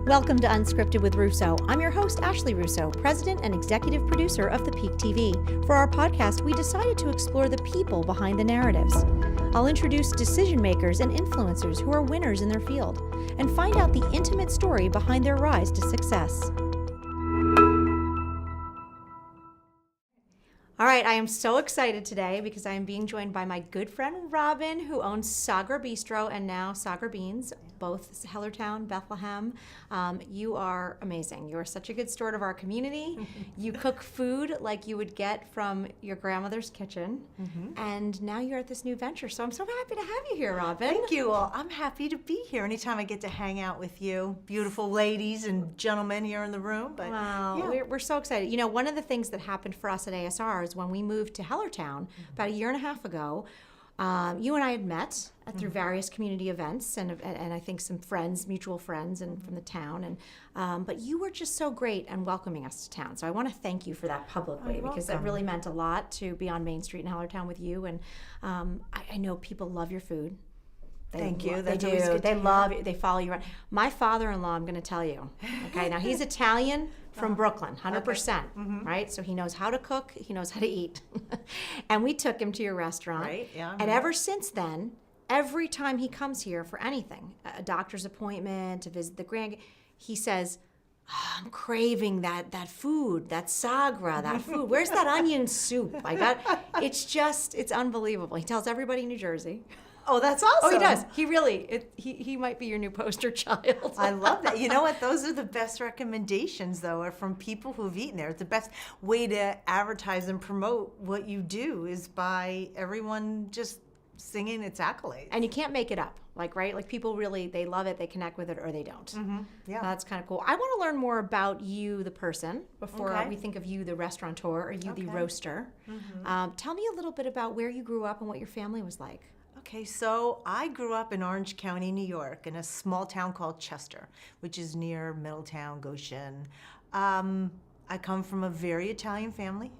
Welcome to Unscripted with Russo. I'm your host, Ashley Russo, president and executive producer of The Peak TV. For our podcast, we decided to explore the people behind the narratives. I'll introduce decision makers and influencers who are winners in their field and find out the intimate story behind their rise to success. All right, I am so excited today because I am being joined by my good friend Robyn, who owns Sagra Bistro and now Sagra Beans, both Hellertown, Bethlehem. You are amazing. You are such a good steward of our community. You cook food like you would get from your grandmother's kitchen. And now you're at this new venture. So I'm so happy to have you here, Robyn. Thank you. Well, I'm happy to be here anytime I get to hang out with you, beautiful ladies and gentlemen here in the room. But wow, yeah. we're so excited. You know, one of the things that happened for us at ASR is when we moved to Hellertown about a year and a half ago, you and I had met through various community events and I think some friends, mutual friends and from the town. And but you were just so great and welcoming us to town. So I want to thank you for that publicly because that really meant a lot to be on Main Street in Hellertown with you. And I know people love your food. Thank you. They do. They love you. They follow you around. My father-in-law, I'm going to tell you. Okay, now he's Italian from Brooklyn, 100%. Right? So he knows how to cook. He knows how to eat. And we took him to your restaurant. Right. Yeah. And ever since then, every time he comes here for anything, a doctor's appointment, to visit the grand, he says, oh, I'm craving that food, that Sagra, that food. Where's that onion soup? It's unbelievable. He tells everybody in New Jersey. Oh, that's awesome. Oh, he does. He really, he might be your new poster child. I love that. You know what? Those are the best recommendations, though, are from people who've eaten there. It's the best way to advertise and promote what you do is by everyone just singing its accolades. And you can't make it up, right? Like people really, they love it, they connect with it, or they don't. Yeah. That's kind of cool. I want to learn more about you, the person, before we think of you, the restaurateur, or you, the roaster. Tell me a little bit about where you grew up and what your family was like. Okay, so I grew up in Orange County, New York, in a small town called Chester, which is near Middletown, Goshen. I come from a very Italian family.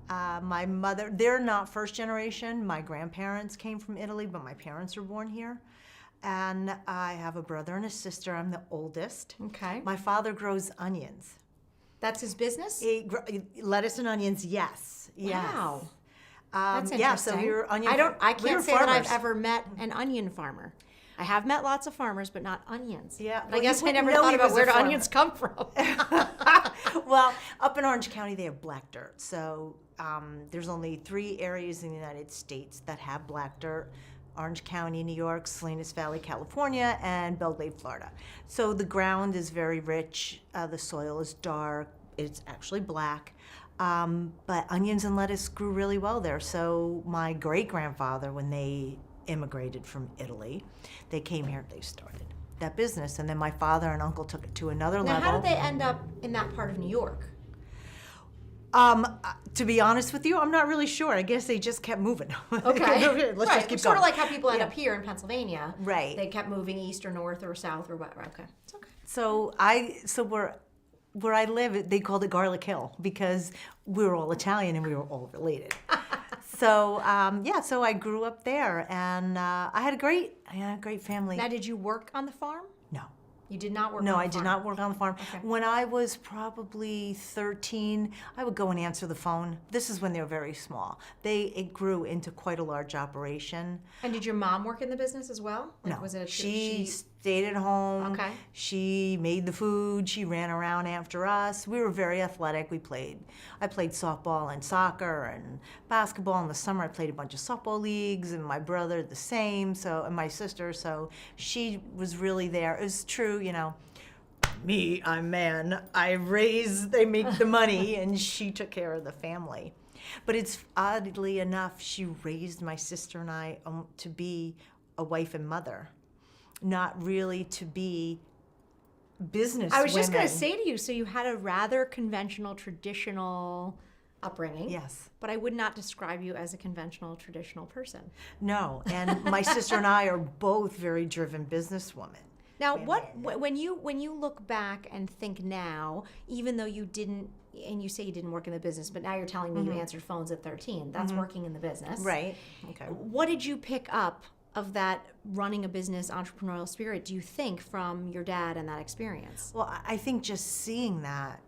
My mother, they're not first generation. My grandparents came from Italy, but my parents were born here. And I have a brother and a sister. I'm the oldest. Okay. My father grows onions. That's his business? Lettuce and onions, yes. Wow. Yes. That's interesting. Yeah, so we were onion. I can't say farmers. that I've ever met an onion farmer. I have met lots of farmers, but not onions. Yeah, I guess I never thought about where do onions come from. Well, up in Orange County, they have black dirt. So there's only 3 areas in the United States that have black dirt. Orange County, New York, Salinas Valley, California, and Belle Glade, Florida. So the ground is very rich. The soil is dark. It's actually black. But onions and lettuce grew really well there. So my great-grandfather, when they immigrated from Italy, they came here, they started that business. And then my father and uncle took it to another level. Now, how did they end up in that part of New York? To be honest with you, I'm not really sure. I guess they just kept moving. Okay. Let's just keep sort of going. like how people end up here in Pennsylvania. Right. They kept moving east or north or south or whatever. Okay. It's okay. So where I live, they called it Garlic Hill because we were all Italian and we were all related. So so I grew up there, and I had a great family. Now, did you work on the farm? No. You did not work on No, the farm? I did not work on the farm. Okay. When I was probably 13, I would go and answer the phone. This is when they were very small. It grew into quite a large operation. And did your mom work in the business as well? No, Was it she stayed at home. Okay. She made the food. She ran around after us. We were very athletic. I played softball and soccer and basketball. In the summer, I played a bunch of softball leagues, and my brother the same. And my sister. So she was really there. It was true, me, I'm man. They make the money, and she took care of the family. But it's oddly enough, she raised my sister and I to be a wife and mother. Not really to be business I was just going women. to say to you, so you had a rather conventional, traditional upbringing. Yes. But I would not describe you as a conventional, traditional person. No, and my sister and I are both very driven businesswomen. Now, when you look back and think now, even though you didn't, and you say you didn't work in the business, but now you're telling me you answered phones at 13. That's working in the business. Right. Okay. What did you pick up of that running a business entrepreneurial spirit do you think from your dad and that experience? Well, I think just seeing that,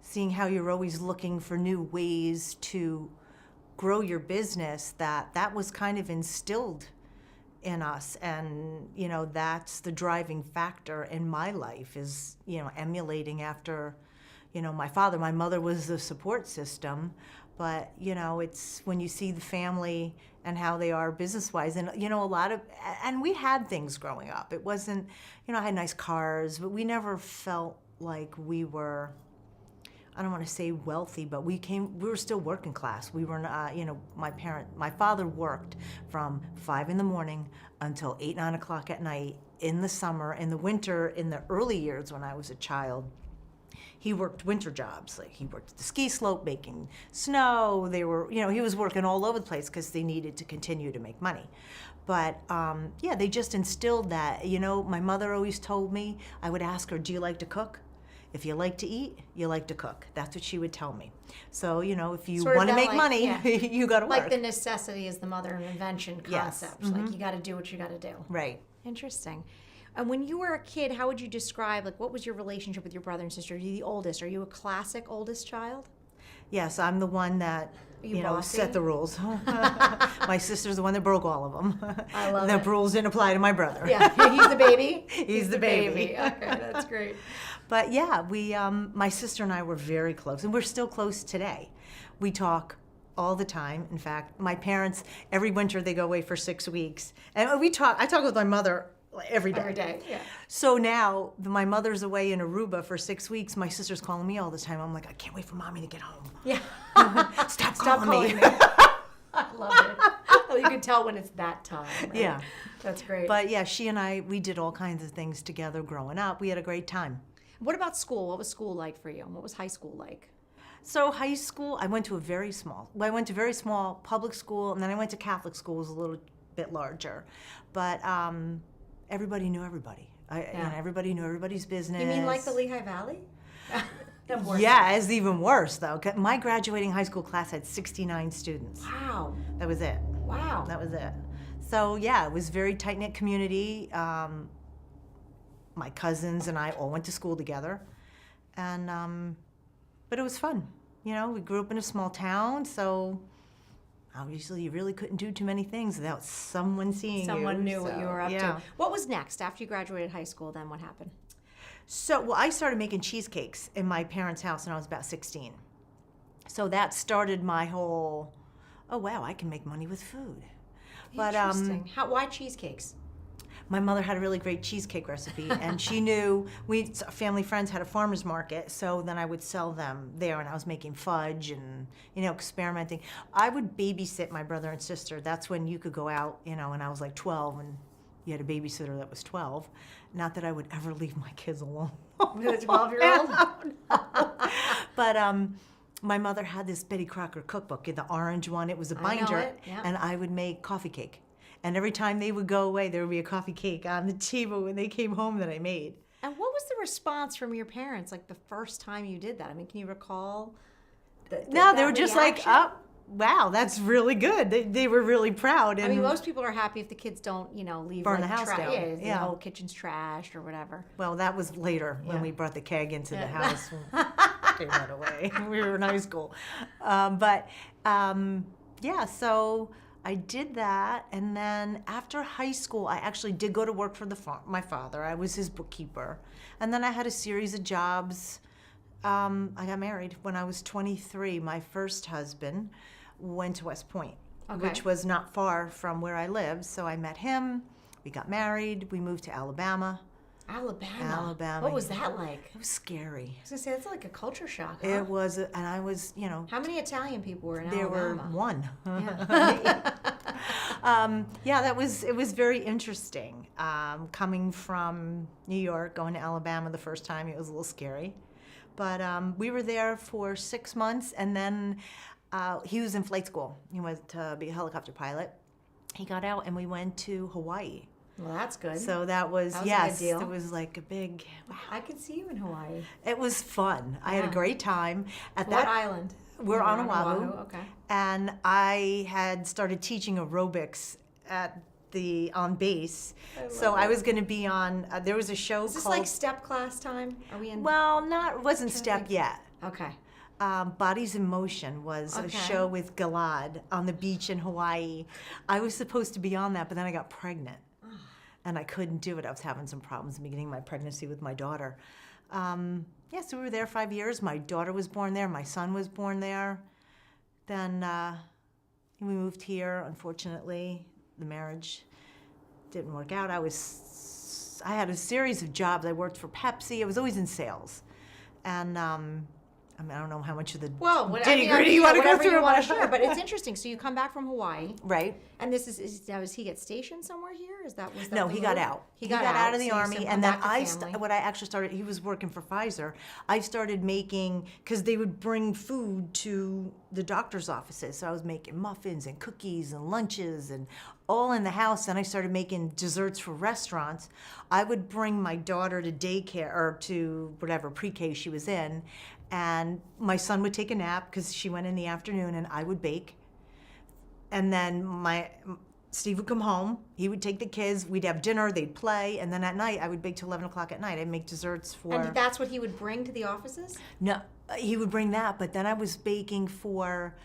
seeing how you're always looking for new ways to grow your business, that was kind of instilled in us. And, that's the driving factor in my life is, emulating after, my father. My mother was the support system, but, it's when you see the family and how they are business-wise. And, and we had things growing up. It wasn't, I had nice cars, but we never felt like we were, I don't want to say wealthy, but we were still working class. We were not, my father worked from 5 a.m. until 8, 9 o'clock at night in the summer. In the winter, in the early years when I was a child, he worked winter jobs. Like he worked at the ski slope making snow. They were, he was working all over the place because they needed to continue to make money. But they just instilled that. My mother always told me, I would ask her, do you like to cook? If you like to eat, you like to cook. That's what she would tell me. So, if you want to make money, you got to work. Like the necessity is the mother of invention concept. Yes. Like you got to do what you got to do. Right. Interesting. And when you were a kid, how would you describe, what was your relationship with your brother and sister? Are you the oldest? Are you a classic oldest child? Yes, I'm the one that, bossy? set the rules. My sister's the one that broke all of them. I love the it. rules didn't apply to my brother. Yeah, he's the baby? He's the baby. Okay, that's great. But yeah, my sister and I were very close, and we're still close today. We talk all the time. In fact, my parents, every winter they go away for 6 weeks. And I talk with my mother every day. Every day, yeah. So now my mother's away in Aruba for 6 weeks. My sister's calling me all the time. I'm like, I can't wait for Mommy to get home. Yeah. Stop calling me. I love it. Well, you can tell when it's that time. Right? Yeah. That's great. But yeah, she and I, we did all kinds of things together growing up. We had a great time. What about school? What was school like for you? And what was high school like? So high school, I went to very small public school, and then I went to Catholic school, it was a little bit larger. But everybody knew everybody. Everybody knew everybody's business. You mean like the Lehigh Valley? Yeah, it's even worse though. My graduating high school class had 69 students. Wow. That was it. Wow. That was it. So yeah, it was a very tight-knit community. My cousins and I all went to school together. And, but it was fun. We grew up in a small town, so obviously you really couldn't do too many things without someone seeing you. Someone knew what you were up yeah. to. What was next? After you graduated high school, then what happened? So, I started making cheesecakes in my parents' house when I was about 16. So that started my whole, oh wow, I can make money with food. Interesting. Why cheesecakes? My mother had a really great cheesecake recipe, and she knew family friends had a farmer's market, so then I would sell them there, and I was making fudge and, experimenting. I would babysit my brother and sister. That's when you could go out, and I was like 12, and you had a babysitter that was 12. Not that I would ever leave my kids alone. With a 12-year-old? But my mother had this Betty Crocker cookbook, the orange one. It was a binder, I know it. Yeah. and I would make coffee cake. And every time they would go away, there would be a coffee cake on the table when they came home that I made. And what was the response from your parents, like the first time you did that? I mean, can you recall? No, they were just like, oh, wow, that's really good. They were really proud. And I mean, most people are happy if the kids don't, leave burn the house down. Yeah, the whole kitchen's trashed or whatever. Well, that was later when we brought the keg into the house. They went away. We were in high school. So I did that, and then after high school, I actually did go to work for my father. I was his bookkeeper, and then I had a series of jobs. I got married when I was 23. My first husband went to West Point, which was not far from where I lived, so I met him. We got married. We moved to Alabama. Alabama. What was that like? It was scary. I was gonna say that's like a culture shock. Huh? It was, and I was, How many Italian people were in there Alabama? There were one. Yeah. It was very interesting. Coming from New York, going to Alabama the first time, it was a little scary. But we were there for 6 months, and then he was in flight school. He went to be a helicopter pilot. He got out, and we went to Hawaii. Well, that's good. So that was a yes, good deal. it was like a big. Wow. I could see you in Hawaii. It was fun. I had a great time. What island? We're on Oahu. Okay. And I had started teaching aerobics on base. I was going to be on. There was a show Is this called. like step class time? Are we in? Well, it wasn't step think. yet. Okay. Bodies in Motion was a show with Galad on the beach in Hawaii. I was supposed to be on that, but then I got pregnant. And I couldn't do it. I was having some problems in the beginning of my pregnancy with my daughter. So we were there 5 years. My daughter was born there. My son was born there. Then we moved here, unfortunately. The marriage didn't work out. I had a series of jobs. I worked for Pepsi. I was always in sales. And I don't know how much of the nitty-gritty you want to go through. You want to share, but it's interesting. So you come back from Hawaii. Right. And this is now, does he get stationed somewhere here? Was that No, he got out. He got out of the Army, and then what I actually started, he was working for Pfizer. I started making, because they would bring food to the doctor's offices. So I was making muffins and cookies and lunches and all in the house. Then I started making desserts for restaurants. I would bring my daughter to daycare, or to whatever pre-K she was in, and my son would take a nap because she went in the afternoon, and I would bake. And then Steve would come home. He would take the kids. We'd have dinner. They'd play. And then at night, I would bake till 11 o'clock at night. I'd make desserts for... And that's what he would bring to the offices? No, he would bring that. But then I was baking for,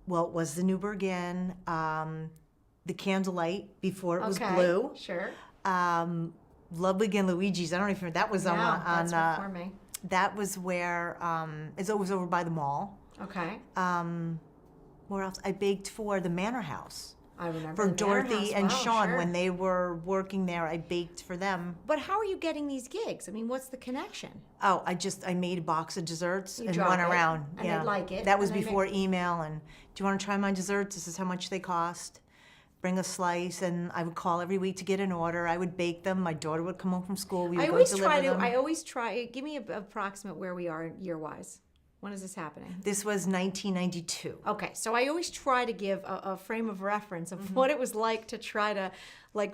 it was the Newburgh Inn, the Candlelight before it was blue. Sure. Ludwig and Luigi's. I don't know if you remember. That was that's before me. That was where, it was over by the mall. Okay. Where else? I baked for the Manor House. I remember For the Dorothy and Sean, sure. when they were working there, I baked for them. But how are you getting these gigs? I mean, what's the connection? Oh, I made a box of desserts and drop went it, around. and they like it, That was and they before email. And do you want to try my desserts? This is how much they cost. Bring a slice, and I would call every week to get an order. I would bake them. My daughter would come home from school. We would go deliver them. I always try. Give me an approximate where we are year-wise. When is this happening? This was 1992. Okay, so I always try to give a frame of reference of what it was like to try to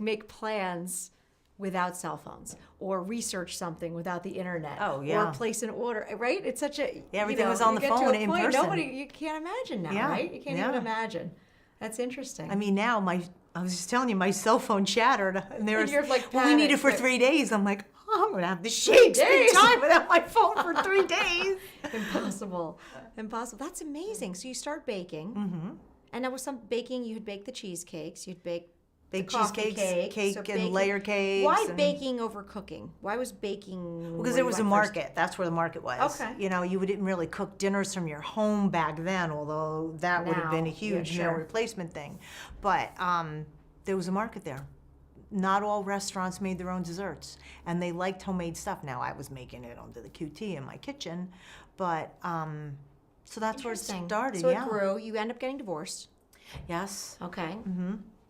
make plans without cell phones, or research something without the internet. Oh, yeah. Or place an order, right? It's such a everything was on the phone in person. You can't imagine now, right? You can't even imagine. That's interesting. I mean, now I was just telling you, my cell phone shattered, and there was you're like, we need it for 3 days. I'm like, I'm gonna have the shakes big time without my phone for 3 days. Impossible. That's amazing. So you start baking, and there was some baking. You had baked the cheesecakes. You'd bake cheesecakes, cake, and baking. layer cakes. Why baking over cooking? Why was baking? Because there was a market. That's where the market was. Okay. You didn't really cook dinners from your home back then, although that would have been a huge meal replacement thing. But there was a market there. Not all restaurants made their own desserts, and they liked homemade stuff. Now, I was making it under the QT in my kitchen, but so that's where it started. So it grew. You end up getting divorced. Yes. Okay.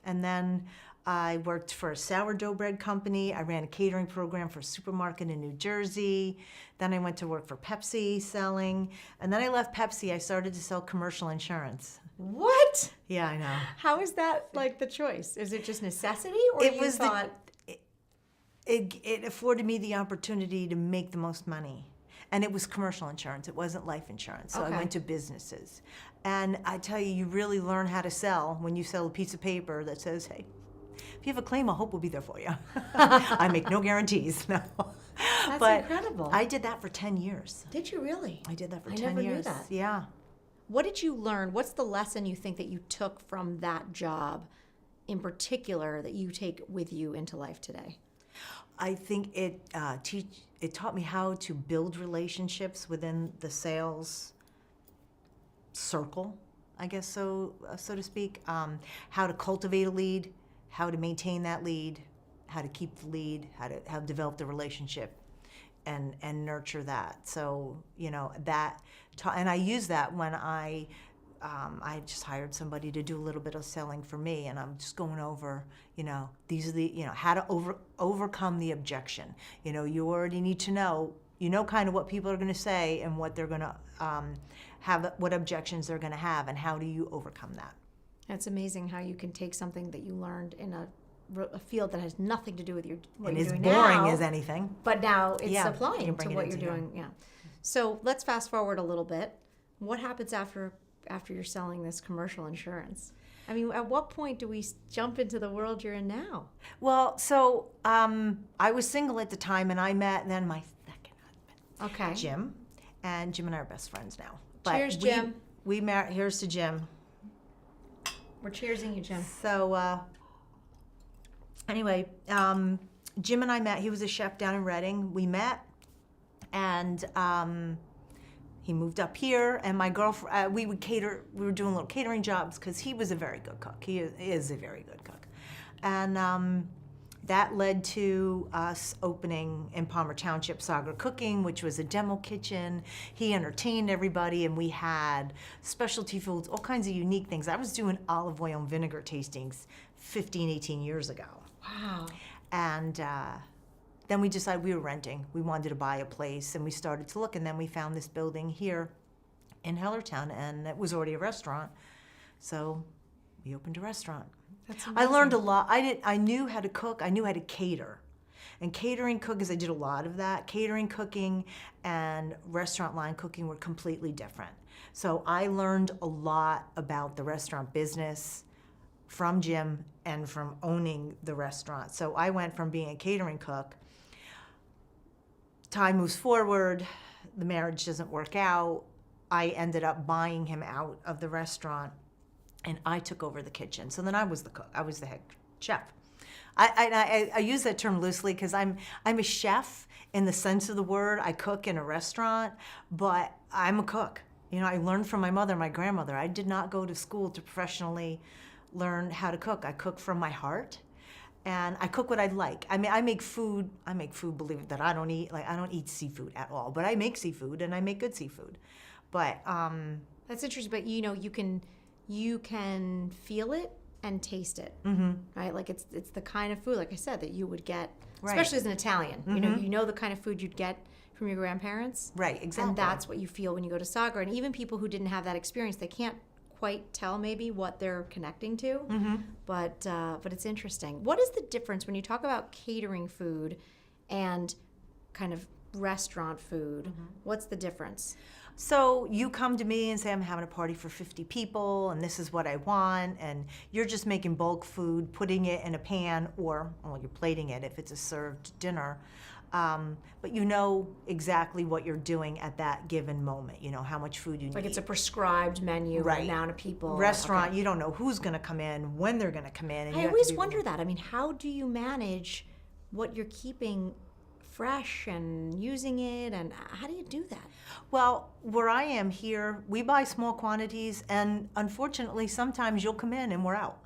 And then I worked for a sourdough bread company. I ran a catering program for a supermarket in New Jersey. Then I went to work for Pepsi selling. And then I left Pepsi. I started to sell commercial insurance. What? Yeah, I know. How is that the choice? Is it just necessity, or it afforded me the opportunity to make the most money. And it was commercial insurance. It wasn't life insurance. So I went to businesses. And I tell you, you really learn how to sell when you sell a piece of paper that says, hey, if you have a claim, I hope we'll be there for you. I make no guarantees. No. That's incredible. I did that for 10 years. Did you really? I did that for 10 years. I never years. knew that. Yeah. What did you learn? What's the lesson you think that you took from that job in particular that you take with you into life today? I think it taught me how to build relationships within the sales circle, I guess so to speak. How to cultivate a lead, how to maintain that lead, how to keep the lead, how to develop the relationship, and nurture that. So and I use that when I just hired somebody to do a little bit of selling for me, and I'm just going over, these are the, how to overcome the objection. You already need to know, kind of what people are going to say and what they're going to have, what objections they're going to have, and how do you overcome that. It's amazing how you can take something that you learned in a field that has nothing to do with what and you're doing now. And as boring now, as anything. But now it's applying to what you're doing. Yeah. So let's fast forward a little bit. What happens after you're selling this commercial insurance? I mean, at what point do we jump into the world you're in now? Well, so I was single at the time, and I met then my second husband, Okay. Jim, and Jim and I are best friends now. Cheers, Jim. We married. Here's to Jim. We're cheersing you, Jim. So anyway, Jim and I met. He was a chef down in Reading. We met, and he moved up here. And my girlfriend, we would cater. We were doing little catering jobs because he was a very good cook. He is a very good cook, and that led to us opening in Palmer Township Sagra Cooking, which was a demo kitchen. He entertained everybody, and we had specialty foods, all kinds of unique things. I was doing olive oil and vinegar tastings 15, 18 years ago. Wow. And then we decided we were renting. We wanted to buy a place, and we started to look, and then we found this building here in Hellertown, and it was already a restaurant. So we opened a restaurant. That's I learned a lot. I knew how to cook. I knew how to cater. And catering cooking, I did a lot of that. Catering cooking and restaurant line cooking were completely different. So I learned a lot about the restaurant business from Jim and from owning the restaurant. So I went from being a catering cook. Time moves forward. The marriage doesn't work out. I ended up buying him out of the restaurant, and I took over the kitchen. So then I was the cook. I was the head chef. I use that term loosely because I'm a chef in the sense of the word. I cook in a restaurant, but I'm a cook. You know, I learned from my mother, my grandmother. I did not go to school to professionally learn how to cook. I cook from my heart, and I cook what I like. I mean, I make food. Believe it, that I don't eat seafood at all, but I make seafood, and I make good seafood. But That's interesting. But you know, you can feel it and taste it, right? Like it's the kind of food, like I said, that you would get, especially as an Italian. You know the kind of food you'd get from your grandparents, right, exactly. And that's what you feel when you go to Sagra. And even people who didn't have that experience, they can't quite tell maybe what they're connecting to. But it's interesting. What is the difference when you talk about catering food and kind of restaurant food? What's the difference? So you come to me and say, I'm having a party for 50 people, and this is what I want, and you're just making bulk food, putting it in a pan, or, well, you're plating it if it's a served dinner. But you know exactly what you're doing at that given moment. You know how much food you need. Like it's a prescribed menu, Right. amount of people. Restaurant, Okay. you don't know who's going to come in, when they're going to come in. And I you have to always be wonder that. I mean, how do you manage what you're keeping fresh and using it, and how do you do that? Well, where I am here, we buy small quantities, and unfortunately, sometimes you'll come in and we're out,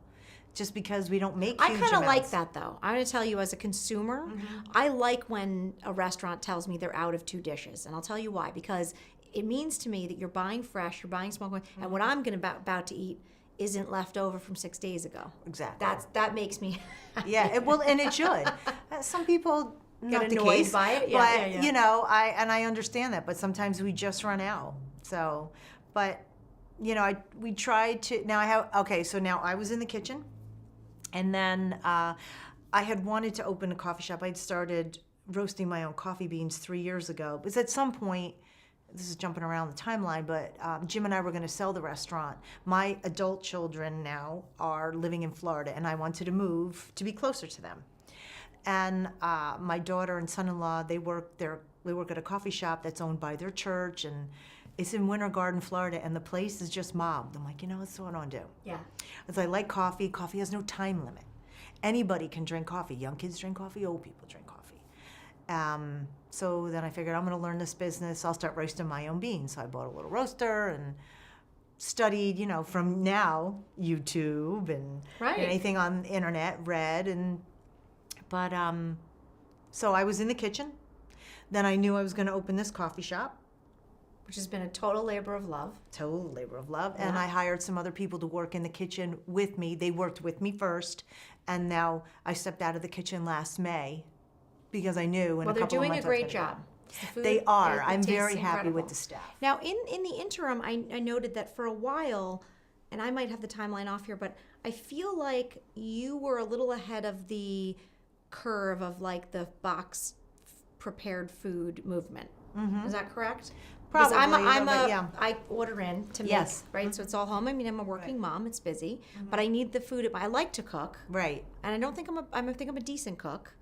just because we don't make I huge kind of like amounts. that, though. I'm going to tell you, as a consumer, I like when a restaurant tells me they're out of 2 dishes, and I'll tell you why. Because it means to me that you're buying fresh, you're buying small quantities, and what I'm about to eat isn't left over from 6 days ago. Exactly. That makes me Yeah, well, and it should. Some people not get the annoyed case, by it. but Yeah. you know, I understand that. But sometimes we just run out. So, but you know, we tried to. Now I have So now I was in the kitchen, and then I had wanted to open a coffee shop. I'd started roasting my own coffee beans 3 years ago. Because at some point, this is jumping around the timeline, but Jim and I were going to sell the restaurant. My adult children now are living in Florida, and I wanted to move to be closer to them. And my daughter and son-in-law, they work at a coffee shop that's owned by their church, and it's in Winter Garden, Florida, and the place is just mobbed. I'm like, you know, that's what I want to do. Yeah. Because I like coffee. Coffee has no time limit. Anybody can drink coffee. Young kids drink coffee. Old people drink coffee. So then I figured I'm going to learn this business. I'll start roasting my own beans. So I bought a little roaster and studied, you know, from now YouTube and Right. anything on the internet, read. But so I was in the kitchen. Then I knew I was going to open this coffee shop. Which has been a total labor of love. Total labor of love. Yeah. And I hired some other people to work in the kitchen with me. They worked with me first. And now I stepped out of the kitchen last May because I knew in Well, a they're couple of doing a months I was great gonna job. The go. food, They are. it I'm tastes very happy incredible. with the staff. Now, in the interim, I noted that for a while, and I might have the timeline off here, but I feel like you were a little ahead of the curve of like the box prepared food movement. Is that correct? Because Probably, I'm yeah. I order in to make, Yes. right? So it's all home. I mean, I'm a working mom. It's busy, but I need the food. I like to cook, Right. and I don't think I think I'm a decent cook,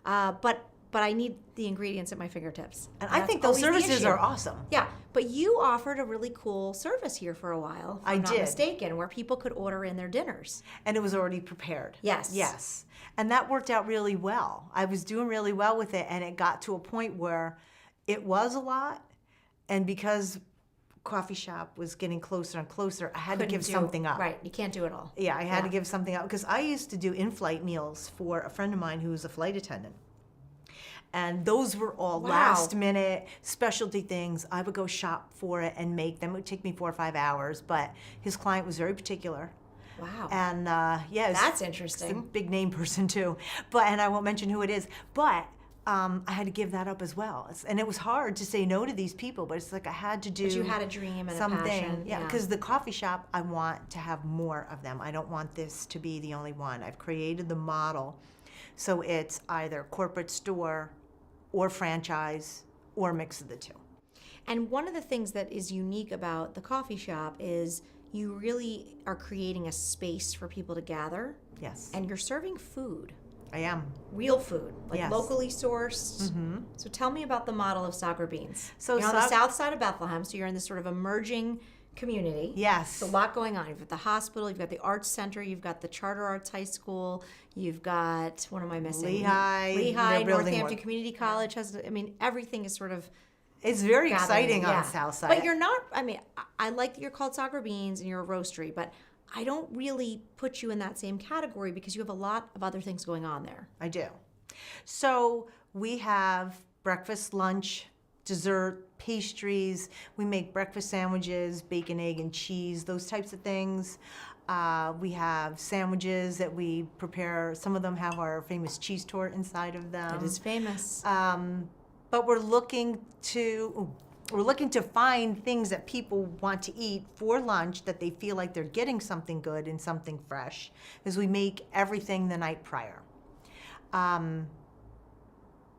but I need the ingredients at my fingertips. And I That's think those always the services issue. are awesome. Yeah, but you offered a really cool service here for a while, if I I'm not did. mistaken, where people could order in their dinners. And it was already prepared. Yes. Yes. And that worked out really well. I was doing really well with it, and it got to a point where it was a lot. And because coffee shop was getting closer and closer, I had to give something up. Right, you can't do it all. Yeah, I had to give something up because I used to do in-flight meals for a friend of mine who was a flight attendant. And those were all last minute specialty things. I would go shop for it and make them. It would take me 4 or 5 hours, but his client was very particular. Wow. And yeah, That's he's interesting. a big name person too. And I won't mention who it is. But I had to give that up as well. And it was hard to say no to these people, but it's like I had to do But you had a dream and something. a passion. Yeah, because the coffee shop, I want to have more of them. I don't want this to be the only one. I've created the model. So it's either corporate store or franchise or a mix of the two. And one of the things that is unique about the coffee shop is you really are creating a space for people to gather. Yes. And you're serving food. I am. Real food, like Yes. locally sourced. Mm-hmm. So tell me about the model of Sagra Beans. So you're on the south side of Bethlehem, so you're in this sort of emerging community. Yes. There's a lot going on. You've got the hospital, you've got the arts center, you've got the Charter Arts High School, you've got, what am I missing? Lehigh. They're building Northampton more. Community College has, I mean, everything is sort of It's very gathering, exciting on yeah. the south side. But you're not, I mean, I like that you're called Sagra Beans and you're a roastery, but I don't really put you in that same category because you have a lot of other things going on there. I do. So we have breakfast, lunch, dessert, pastries. We make breakfast sandwiches, bacon, egg, and cheese, those types of things. We have sandwiches that we prepare. Some of them have our famous cheese tort inside of them. It is famous. But we're looking to find things that people want to eat for lunch that they feel like they're getting something good and something fresh, because we make everything the night prior.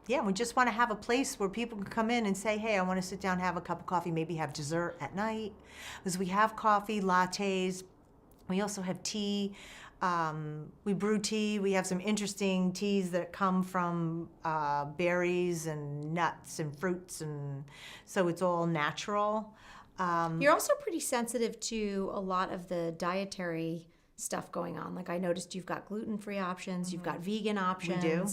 Yeah, we just want to have a place where people can come in and say, hey, I want to sit down and have a cup of coffee, maybe have dessert at night. Because we have coffee, lattes. We also have tea. We brew tea. We have some interesting teas that come from berries and nuts and fruits, and so it's all natural. You're also pretty sensitive to a lot of the dietary stuff going on. Like I noticed you've got gluten-free options, you've got vegan options. We do.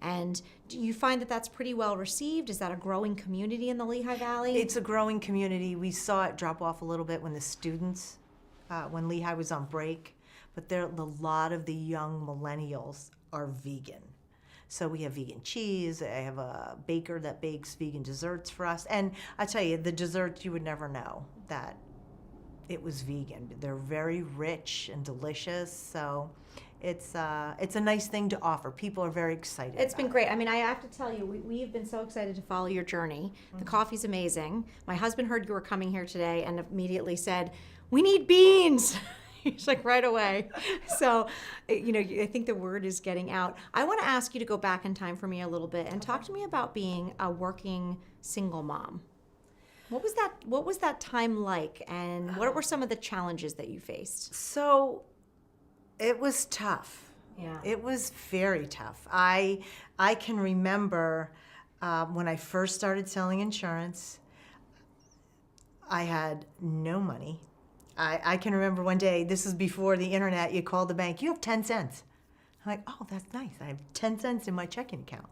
And do you find that that's pretty well received? Is that a growing community in the Lehigh Valley? It's a growing community. We saw it drop off a little bit when the students, when Lehigh was on break, but a lot of the young millennials are vegan. So we have vegan cheese. I have a baker that bakes vegan desserts for us. And I tell you, the desserts, you would never know that it was vegan. They're very rich and delicious. So it's a nice thing to offer. People are very excited. It's been great. I mean, I have to tell you, we've been so excited to follow your journey. The coffee's amazing. My husband heard you were coming here today and immediately said, we need beans. He's like right away. So, I think the word is getting out. I want to ask you to go back in time for me a little bit and talk to me about being a working single mom. What was that time like, and what were some of the challenges that you faced? So it was tough. Yeah. It was very tough. I can remember when I first started selling insurance, I had no money. I can remember one day, this is before the internet, you called the bank, you have 10 cents. I'm like, oh, that's nice. I have 10 cents in my checking account.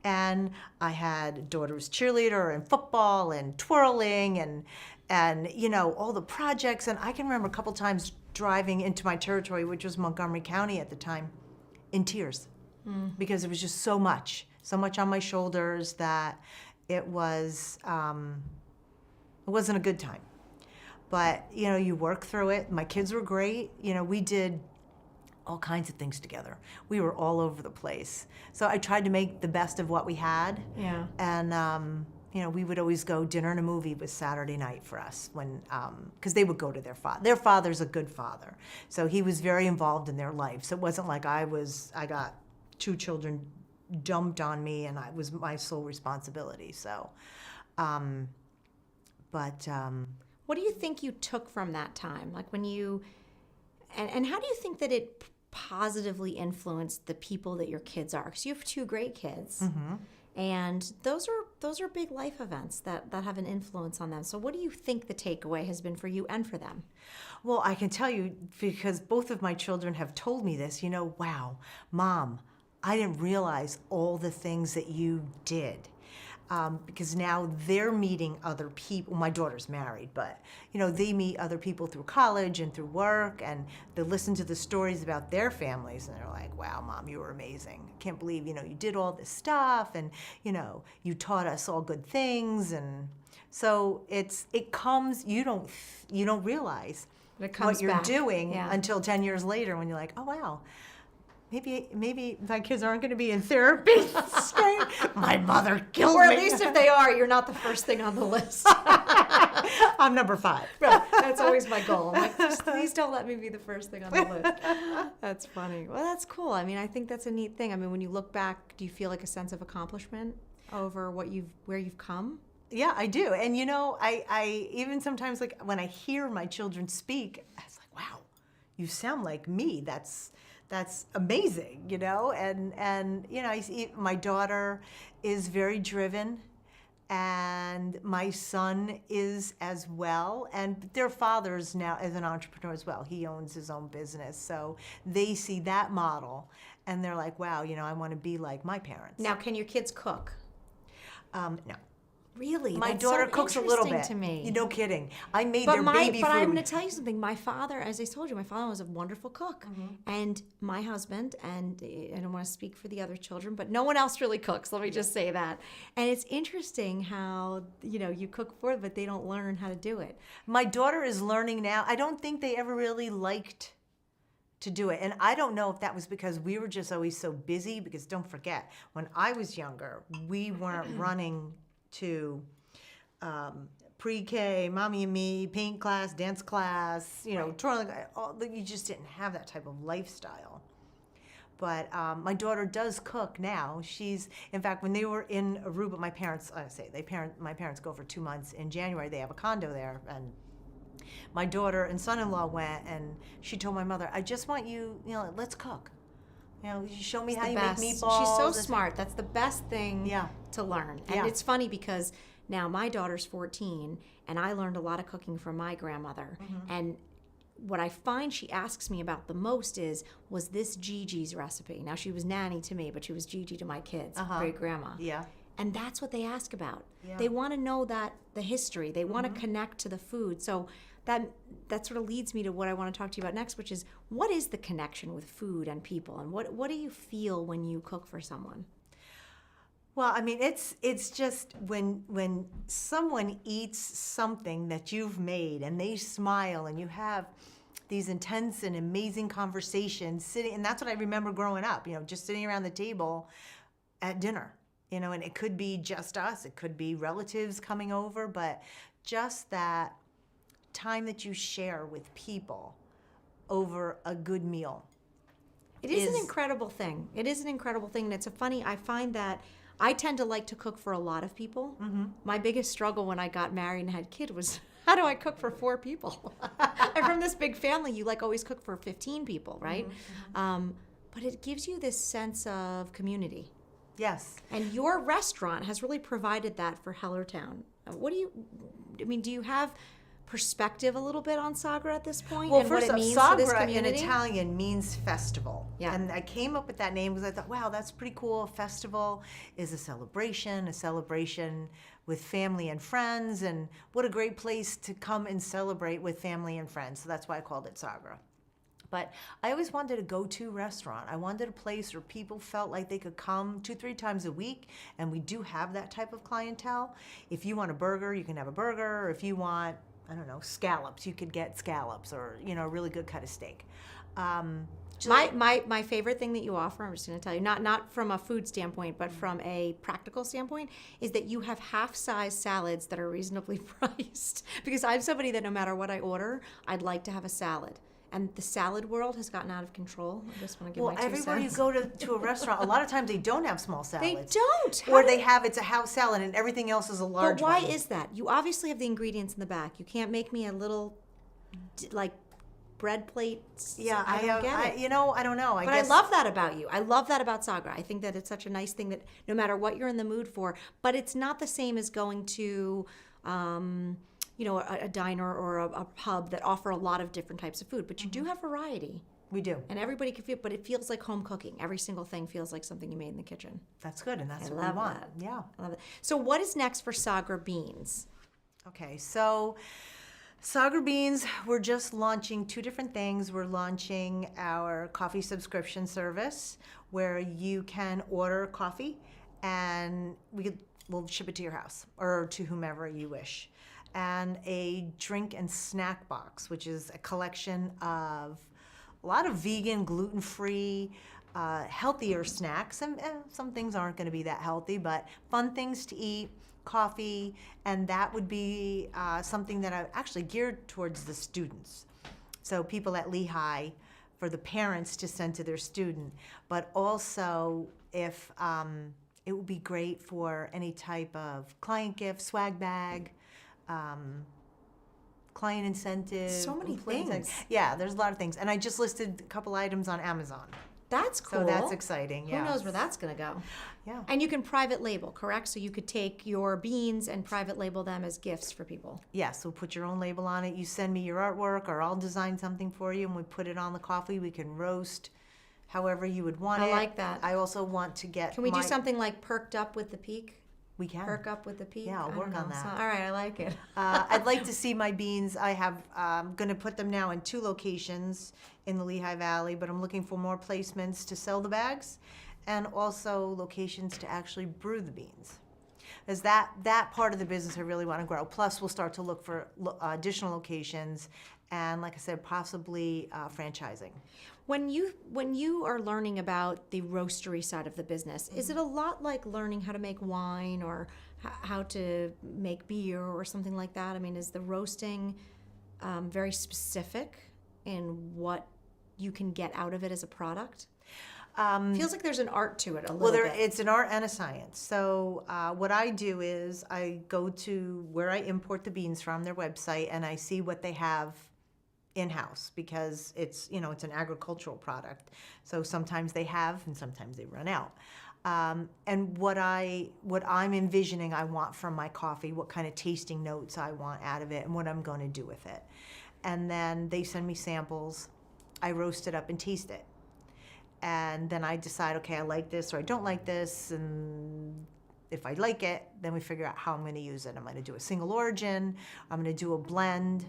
And I had a daughter who's cheerleader and football and twirling and all the projects. And I can remember a couple times driving into my territory, which was Montgomery County at the time, in tears because it was just so much on my shoulders that it wasn't a good time. But, you work through it. My kids were great. We did all kinds of things together. We were all over the place. So I tried to make the best of what we had. Yeah. And, we would always go dinner and a movie was Saturday night for us when, because they would go to their father. Their father's a good father. So he was very involved in their life. So it wasn't like I got 2 children dumped on me and I was my sole responsibility. So, But What do you think you took from that time? Like when you, and how do you think that it positively influenced the people that your kids are? Because you have 2 great kids, and those are big life events that have an influence on them. So what do you think the takeaway has been for you and for them? well, I can tell you because both of my children have told me this, wow, Mom, I didn't realize all the things that you did. Because now they're meeting other people. My daughter's married, but they meet other people through college and through work, and they listen to the stories about their families, and they're like, "Wow, Mom, you were amazing. I can't believe you did all this stuff, and you taught us all good things." And so it comes. You don't realize It comes what you're back. doing Yeah. until 10 years later when you're like, "Oh wow. Maybe my kids aren't going to be in therapy. My mother killed Or me." at least if they are, you're not the first thing on the list. I'm number 5. Right. That's always my goal. I'm like, just please don't let me be the first thing on the list. That's funny. Well, that's cool. I mean, I think that's a neat thing. I mean, when you look back, do you feel like a sense of accomplishment over where you've come? Yeah, I do. And I even sometimes, like, when I hear my children speak, it's like, wow, you sound like me. That's amazing, and I see my daughter is very driven, and my son is as well, and their father's now is an entrepreneur as well. He owns his own business, so they see that model, and they're like, wow, I want to be like my parents. Now, can your kids cook? No. Really? My That's daughter so cooks a little bit. interesting to me. No kidding. I made But their baby food. I'm going to tell you something. My father, as I told you, my father was a wonderful cook. And my husband, and I don't want to speak for the other children, but no one else really cooks. Let me just say that. And it's interesting how, you cook for them, but they don't learn how to do it. My daughter is learning now. I don't think they ever really liked to do it. And I don't know if that was because we were just always so busy, because don't forget, when I was younger, we weren't running to pre-K, mommy and me, paint class, dance class, twirling. You just didn't have that type of lifestyle. But my daughter does cook now. In fact, when they were in Aruba, my parents go for 2 months in January. They have a condo there, and my daughter and son-in-law went, and she told my mother, "I just want you, let's cook. You show me how you make meatballs." She's so smart. That's the best thing Yeah. to learn. And Yeah. it's funny because now my daughter's 14, and I learned a lot of cooking from my grandmother. And what I find she asks me about the most was this Gigi's recipe? Now, she was nanny to me, but she was Gigi to my kids, great grandma. Yeah. And that's what they ask about. Yeah. They want to know the history. They want to connect to the food. So that sort of leads me to what I want to talk to you about next, which is, what is the connection with food and people? And what do you feel when you cook for someone? Well, I mean, it's just when someone eats something that you've made and they smile and you have these intense and amazing conversations sitting, and that's what I remember growing up, just sitting around the table at dinner, and it could be just us, it could be relatives coming over, but just that time that you share with people over a good meal. It is an incredible thing. It is an incredible thing. And I find that I tend to like to cook for a lot of people. My biggest struggle when I got married and had kids was, how do I cook for 4 people? I'm from this big family. You always cook for 15 people, right? But it gives you this sense of community. Yes. And your restaurant has really provided that for Hellertown. Do you have perspective a little bit on Sagra at this point? Well, and what first it off, means for this Sagra in community? Italian means festival. Yeah. And I came up with that name because I thought, wow, that's pretty cool. A festival is a celebration with family and friends, and what a great place to come and celebrate with family and friends. So that's why I called it Sagra. But I always wanted a go-to restaurant. I wanted a place where people felt like they could come 2-3 times a week, and we do have that type of clientele. If you want a burger, you can have a burger. Or if you want, I don't know, scallops, you could get scallops, or a really good cut of steak. My favorite thing that you offer, I'm just going to tell you, not from a food standpoint, but from a practical standpoint, is that you have half-size salads that are reasonably priced. Because I'm somebody that no matter what I order, I'd like to have a salad. and the salad world has gotten out of control. I just want to give Well, my 2 everywhere you cents. go to a restaurant, a lot of times they don't have small They salads. don't. Or they have, it's a house salad and everything else is a large But why one. is that? You obviously have the ingredients in the back. You can't make me a little, like, bread plates. Yeah, I don't get it. I don't know. But guess, I love that about you. I love that about Sagra. I think that it's such a nice thing that no matter what you're in the mood for, but it's not the same as going to, a diner or a pub that offer a lot of different types of food. But you do have variety, We do. and everybody can feel. But it feels like home cooking. Every single thing feels like something you made in the kitchen. That's good, and that's I what love we want. that. Yeah. I love it. So what is next for Sagra Beans? Okay, so Sagra Beans, we're just launching 2 different things. We're launching our coffee subscription service where you can order coffee and we'll ship it to your house or to whomever you wish. And a drink and snack box, which is a collection of a lot of vegan, gluten-free, healthier snacks. And some things aren't going to be that healthy, but fun things to eat. Coffee, and that would be something that I actually geared towards the students. So people at Lehigh, for the parents to send to their student, but also if it would be great for any type of client gift, swag bag, client incentive. So many things. Yeah, there's a lot of things. And I just listed a couple items on Amazon. That's cool. So that's exciting, Who yeah. knows where that's going to go? Yeah. And you can private label, correct? So you could take your beans and private label them as gifts for people. Yeah, so put your own label on it. You send me your artwork or I'll design something for you and we put it on the coffee. We can roast however you would want it. I like that. I also want to get Can we do something like perked up with the peak? We can. Perk up with the peak? Yeah, I'll I don't work on know. that. So- all right, I like it. I'd like to see my beans. I'm going to put them now in 2 locations in the Lehigh Valley, but I'm looking for more placements to sell the bags and also locations to actually brew the beans. Is that part of the business I really want to grow. Plus, we'll start to look for additional locations and, like I said, possibly franchising. When you are learning about the roastery side of the business, is it a lot like learning how to make wine or how to make beer or something like that? I mean, is the roasting very specific in what you can get out of it as a product? Feels like there's an art to it a little bit. It's an art and a science. So what I do is I go to where I import the beans from, their website, and I see what they have in-house because it's an agricultural product. So sometimes they have and sometimes they run out. And what I'm envisioning I want from my coffee, what kind of tasting notes I want out of it and what I'm going to do with it. And then they send me samples. I roast it up and taste it. And then I decide, okay, I like this or I don't like this. And if I like it, then we figure out how I'm going to use it. I'm going to do a single origin. I'm going to do a blend.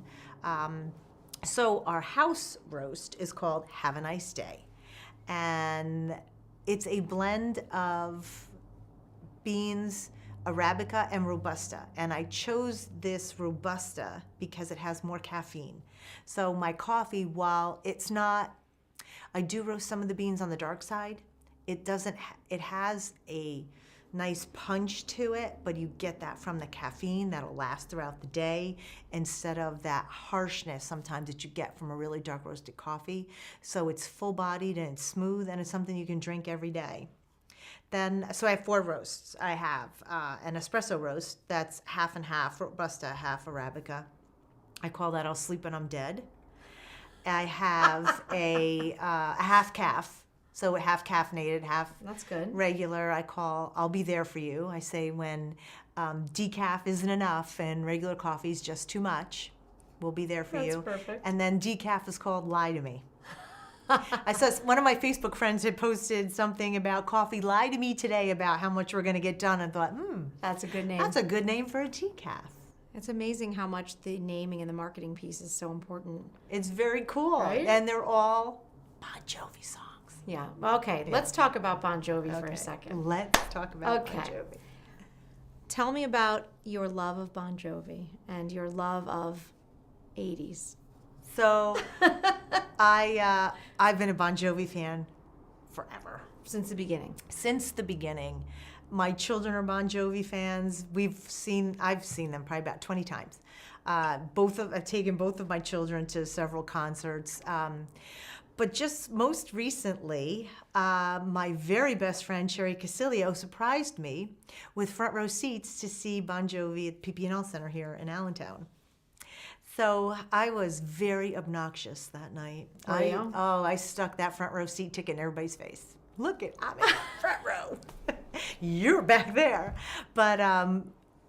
So our house roast is called Have a Nice Day. And it's a blend of beans, Arabica, and Robusta. And I chose this Robusta because it has more caffeine. So my coffee, while it's not, I do roast some of the beans on the dark side. It has a nice punch to it, but you get that from the caffeine that'll last throughout the day instead of that harshness sometimes that you get from a really dark roasted coffee. So it's full-bodied and it's smooth and it's something you can drink every day. So I have 4 roasts. I have an espresso roast that's half and half, Robusta, half Arabica. I call that I'll sleep when I'm dead. I have a half calf. So half caffeinated, half That's good. regular. I'll be there for you. I say when decaf isn't enough and regular coffee is just too much, we'll be there for That's you. perfect. And then decaf is called Lie to Me. I saw one of my Facebook friends had posted something about coffee. Lie to me today about how much we're going to get done. And thought, That's a good name. that's a good name for a decaf. It's amazing how much the naming and the marketing piece is so important. It's very cool. Right? And they're all Bon Jovi songs. Yeah. Okay. Let's talk about Bon Jovi for a second. Let's talk about Bon Okay. Jovi. Tell me about your love of Bon Jovi and your love of 80s. So I've been a Bon Jovi fan forever. Since the beginning. Since the beginning. My children are Bon Jovi fans. I've seen them probably about 20 times. I've taken both of my children to several concerts. But just most recently, my very best friend, Sherry Casilio, surprised me with front row seats to see Bon Jovi at the PP&L Center here in Allentown. So I was very obnoxious that night. I stuck that front row seat ticket in everybody's face. Look at, I'm in the front row. You're back there. But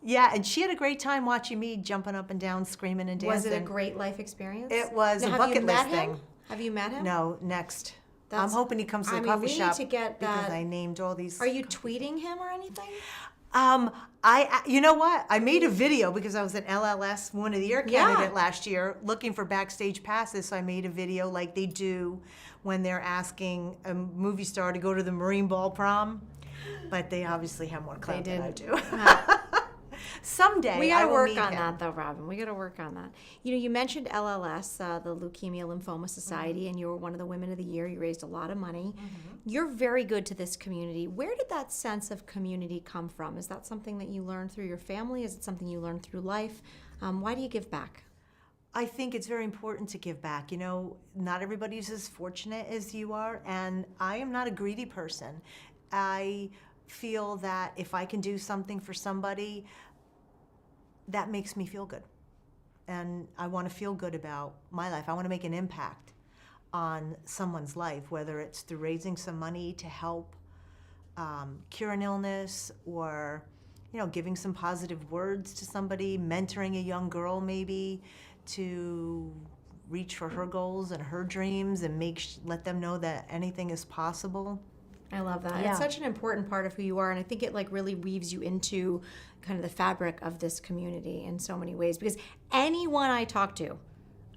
yeah, and she had a great time watching me jumping up and down, screaming and dancing. Was it a great life experience? It was a bucket list thing. Have you met him? No, next. I'm hoping he comes to the coffee shop we need to get that. because I named all these. Are you tweeting him or anything? You know what? I made a video because I was an LLS Woman of the Year candidate last year looking for backstage passes. So I made a video like they do when they're asking a movie star to go to the Marine Ball prom. But they obviously have more clout than I do. Someday we got to work on him. that, though, Robyn. We got to work on that. You know, you mentioned LLS, the Leukemia Lymphoma Society, and you were one of the Women of the Year. You raised a lot of money. You're very good to this community. Where did that sense of community come from? Is that something that you learned through your family? Is it something you learned through life? Why do you give back? I think it's very important to give back. You know, not everybody's as fortunate as you are, and I am not a greedy person. I feel that if I can do something for somebody, that makes me feel good. And I want to feel good about my life. I want to make an impact on someone's life, whether it's through raising some money to help cure an illness, or, you know, giving some positive words to somebody, mentoring a young girl maybe to reach for her goals and her dreams and let them know that anything is possible. I love that. Yeah. It's such an important part of who you are, and I think it like really weaves you into kind of the fabric of this community in so many ways. Because anyone I talk to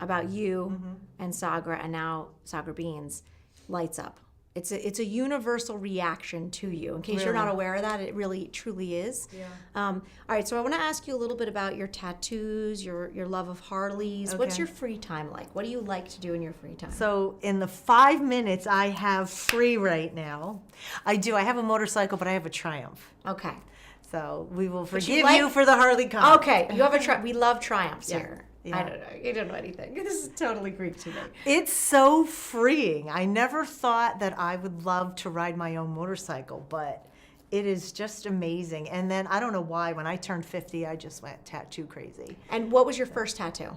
about you and Sagra, and now Sagra Beans, lights up. It's a universal reaction to you. In case you're not aware of that, it really truly is. Yeah. All right, so I want to ask you a little bit about your tattoos, your love of Harleys. Okay. What's your free time like? What do you like to do in your free time? So in the 5 minutes I have free right now, I have a motorcycle, but I have a Triumph. Okay. So we will forgive you for the Harley comment. Okay, you have a we love Triumphs here. Yeah. I don't know. You don't know anything. This is totally Greek to me. It's so freeing. I never thought that I would love to ride my own motorcycle, but it is just amazing. And then I don't know why, when I turned 50, I just went tattoo crazy. And what was your first tattoo?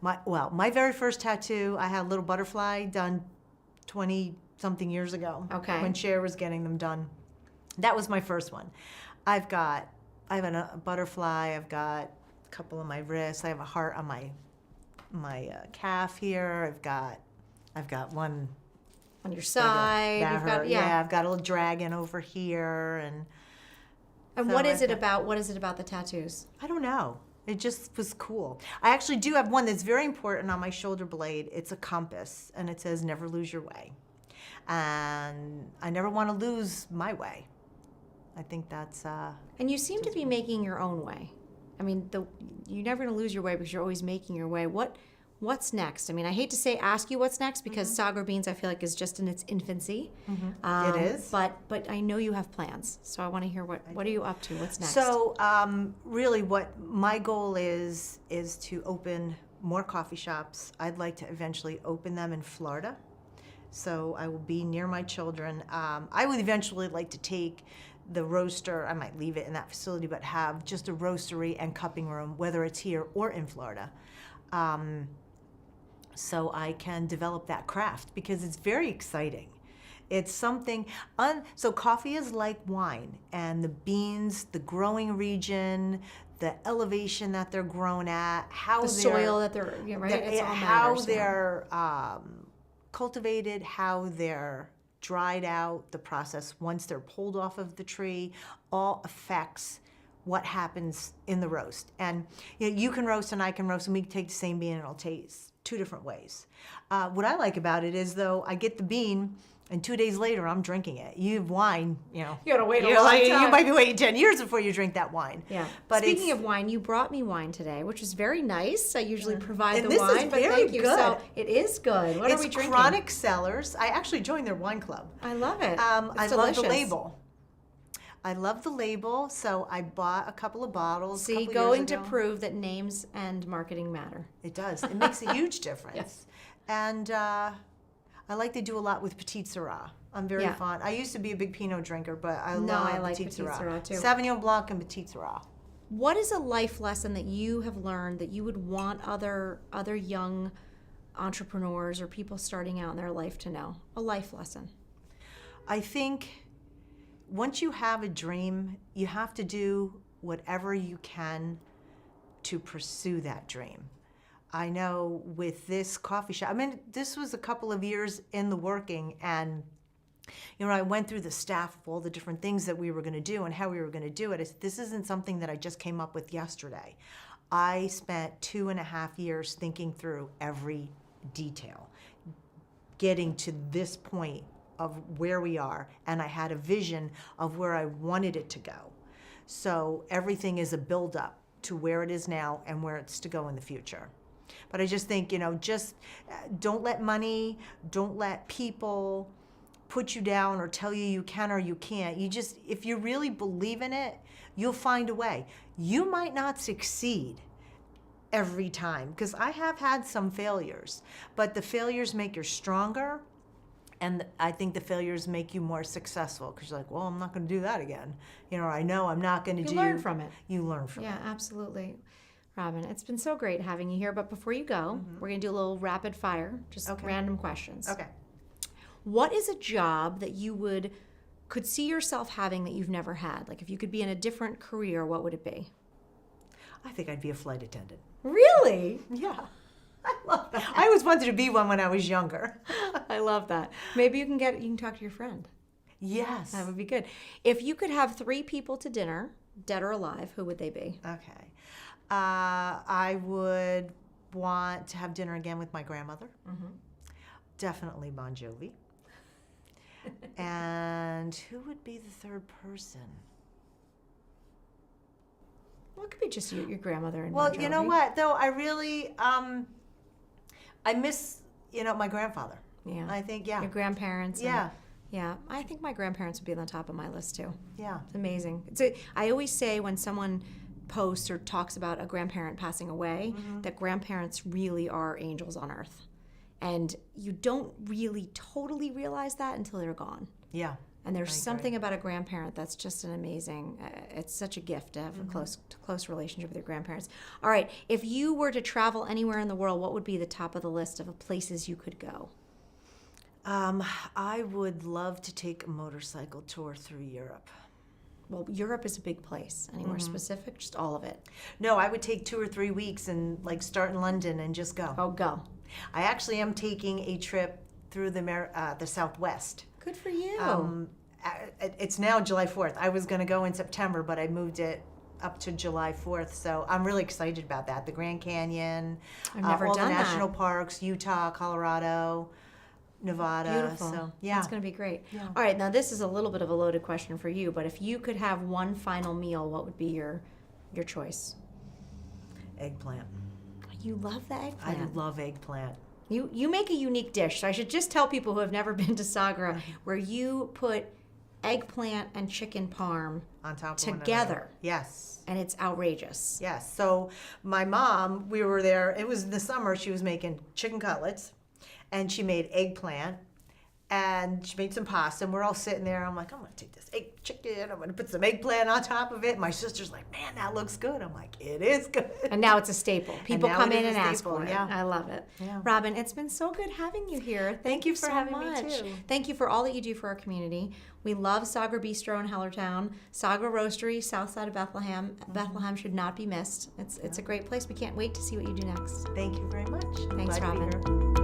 My very first tattoo, I had a little butterfly done 20-something years ago. Okay. When Cher was getting them done. That was my first one. I have a butterfly. I've got a couple on my wrists. I have a heart on my calf here. I've got one On your side. You've got, I've got a little dragon over here, and so what is it about the tattoos? I don't know. It just was cool. I actually do have one that's very important on my shoulder blade. It's a compass, and it says "Never lose your way," and I never want to lose my way. I think that's. And you seem to be making your own way. I mean, you're never going to lose your way because you're always making your way. What's next? I mean, I hate to ask you what's next because Sagra Beans, I feel like, is just in its infancy. It is. But I know you have plans, so I want to hear what are you up to? What's next? So really, what my goal is to open more coffee shops. I'd like to eventually open them in Florida. So I will be near my children. I would eventually like to take the roaster, I might leave it in that facility, but have just a roastery and cupping room, whether it's here or in Florida. So I can develop that craft because it's very exciting. It's something, so coffee is like wine, and the beans, the growing region, the elevation that they're grown at, how the soil that they're, right? It's all how matters, they're cultivated, how they're dried out, the process once they're pulled off of the tree, all affects what happens in the roast. And you can roast and I can roast, and we can take the same bean and it'll taste 2 different ways. What I like about it is, though, I get the bean and 2 days later I'm drinking it. You have wine, you gotta wait a long time. You might be waiting 10 years before you drink that wine. Yeah. But speaking of wine, you brought me wine today, which is very nice. I usually provide and the this wine, is but very thank you. good. So it is good. What are we It's drinking? Chronic Cellars. I actually joined their wine club. I love it. I It's love the delicious. label. I love the label, so I bought a couple of bottles. See, going to prove that names and marketing matter. It does. It makes a huge difference. Yes. And I like to do a lot with Petite Sirah. I'm very fond. I used to be a big Pinot drinker, but I love like Petite Sirah too. Sauvignon Blanc and Petite Sirah. What is a life lesson that you have learned that you would want other young entrepreneurs or people starting out in their life to know? A life lesson. I think once you have a dream, you have to do whatever you can to pursue that dream. I know with this coffee shop, I mean, this was a couple of years in the working, and I went through the staff of all the different things that we were going to do and how we were going to do it. This isn't something that I just came up with yesterday. I spent 2.5 years thinking through every detail, getting to this point of where we are, and I had a vision of where I wanted it to go. So everything is a build-up to where it is now and where it's to go in the future. But I just think, just don't let money, don't let people put you down or tell you you can or you can't. If you really believe in it, you'll find a way. You might not succeed every time, because I have had some failures, but the failures make you stronger, and I think the failures make you more successful, because you're like, well, I'm not going to do that again. I know I'm not going to do. You learn from it. You learn from it. Yeah, absolutely. Robyn, it's been so great having you here, but before you go, we're going to do a little rapid fire, just random questions. Okay. What is a job that you could see yourself having that you've never had? Like if you could be in a different career, what would it be? I think I'd be a flight attendant. Really? Yeah. I love that. I always wanted to be one when I was younger. I love that. Maybe you can talk to your friend. Yes. That would be good. If you could have 3 people to dinner, dead or alive, who would they be? Okay. I would want to have dinner again with my grandmother. Definitely Bon Jovi. And who would be the third person? Well, it could be just your grandmother and Well, Bon Jovi. you know what, though? I really, I miss, my grandfather. Yeah. I think, Your grandparents. Yeah. Yeah. I think my grandparents would be on the top of my list, too. Yeah. It's amazing. I always say when someone posts or talks about a grandparent passing away, that grandparents really are angels on earth. And you don't really totally realize that until they're gone. Yeah. And there's something about a grandparent that's just an amazing, it's such a gift to have a close relationship with your grandparents. All right, if you were to travel anywhere in the world, what would be the top of the list of places you could go? I would love to take a motorcycle tour through Europe. Well, Europe is a big place. Anywhere specific? Just all of it? No, I would take 2 or 3 weeks and start in London and just go. Oh, go. I actually am taking a trip through the Southwest. Good for you. It's now July 4th. I was going to go in September, but I moved it up to July 4th. So I'm really excited about that. The Grand Canyon, I've never all done the that. national parks, Utah, Colorado, Nevada. Beautiful. So, yeah. That's going to be great. Yeah. All right, now this is a little bit of a loaded question for you, but if you could have one final meal, what would be your choice? Eggplant. You love the eggplant. I love eggplant. You make a unique dish. So I should just tell people who have never been to Sagra where you put eggplant and chicken parm On top of together. one another. Yes. And it's outrageous. Yes. So my mom, we were there. It was in the summer. She was making chicken cutlets, and she made eggplant, and she made some pasta. And we're all sitting there. I'm like, I'm gonna take this chicken. I'm gonna put some eggplant on top of it. My sister's like, man, that looks good. I'm like, it is good. And now it's a staple. People now come it in is and a ask staple, for it. yeah. I love it. Yeah. Robyn, it's been so good having you here. Thank you for so having me, much. too. Thank you for all that you do for our community. We love Sagra Bistro in Hellertown. Sagra Roastery, south side of Bethlehem. Bethlehem should not be missed. It's a great place. We can't wait to see what you do next. Thank you very much. Thanks, Glad to be Robyn. here.